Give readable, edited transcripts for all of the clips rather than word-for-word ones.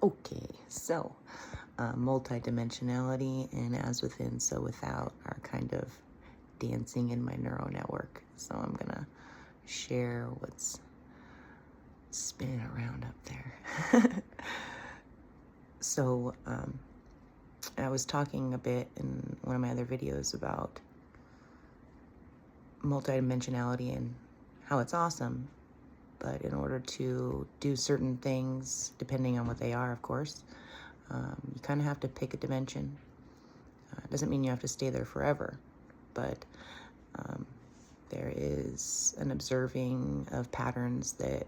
Okay, so multidimensionality and as within, so without are kind of dancing in my neural network. So I'm gonna share what's spinning around up there. So I was talking a bit in one of my other videos about multidimensionality and how it's awesome, but in order to do certain things, depending on what they are, of course, you kind of have to pick a dimension. It doesn't mean you have to stay there forever, but there is an observing of patterns that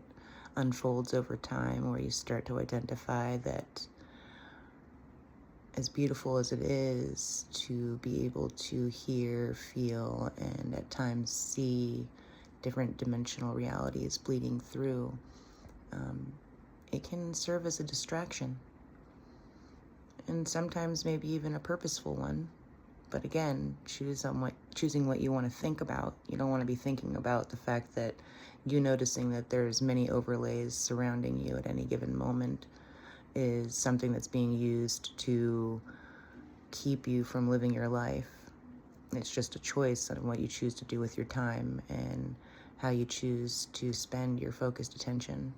unfolds over time where you start to identify that as beautiful as it is to be able to hear, feel, and at times see different dimensional realities bleeding through, it can serve as a distraction. And sometimes maybe even a purposeful one. But again, choosing what you want to think about. You don't want to be thinking about the fact that you noticing that there's many overlays surrounding you at any given moment is something that's being used to keep you from living your life. It's just a choice on what you choose to do with your time and how you choose to spend your focused attention,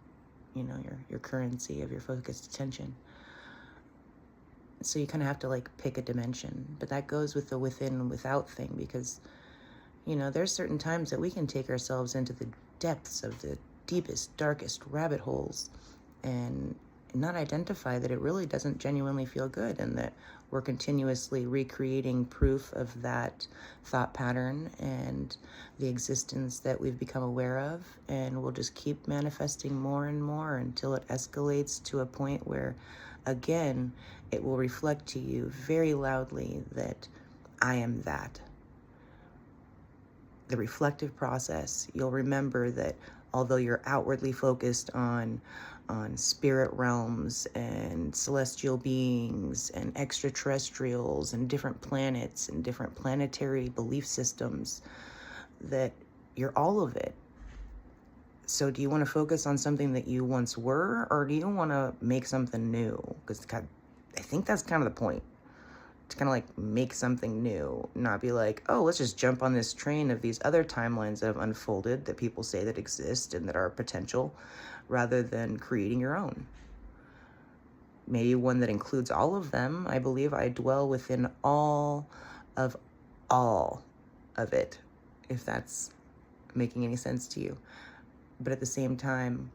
your currency of your focused attention. So you kind of have to like pick a dimension, but that goes with the within and without thing, because there's certain times that we can take ourselves into the depths of the deepest, darkest rabbit holes and not identify that it really doesn't genuinely feel good, and that we're continuously recreating proof of that thought pattern and the existence that we've become aware of, and we'll just keep manifesting more and more until it escalates to a point where, again, it will reflect to you very loudly that I am that. The reflective process, you'll remember that although you're outwardly focused on spirit realms and celestial beings and extraterrestrials and different planets and different planetary belief systems, that you're all of it. So do you want to focus on something that you once were, or do you want to make something new? Because I think that's kind of the point. To kind of like make something new, not be like, oh, let's just jump on this train of these other timelines that have unfolded that people say that exist and that are potential, rather than creating your own. Maybe one that includes all of them. I believe I dwell within all of it, if that's making any sense to you. But at the same time,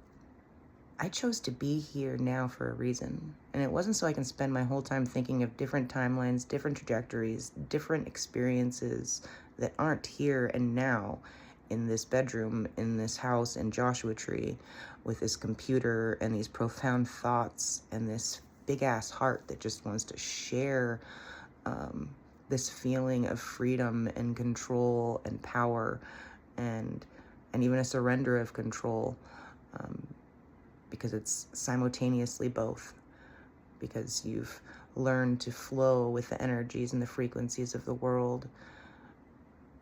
I chose to be here now for a reason. And it wasn't so I can spend my whole time thinking of different timelines, different trajectories, different experiences that aren't here and now in this bedroom, in this house in Joshua Tree, with this computer and these profound thoughts and this big ass heart that just wants to share this feeling of freedom and control and power and even a surrender of control. Because it's simultaneously both, because you've learned to flow with the energies and the frequencies of the world,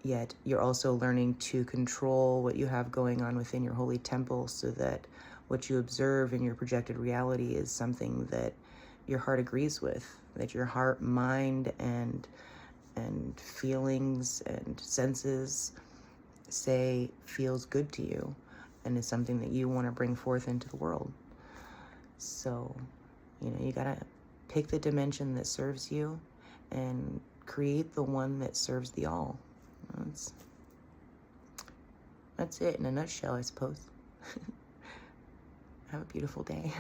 yet you're also learning to control what you have going on within your holy temple, so that what you observe in your projected reality is something that your heart agrees with, that your heart, mind, and feelings and senses say feels good to you, and is something that you want to bring forth into the world. So, you gotta pick the dimension that serves you and create the one that serves the all. That's it in a nutshell, I suppose. Have a beautiful day.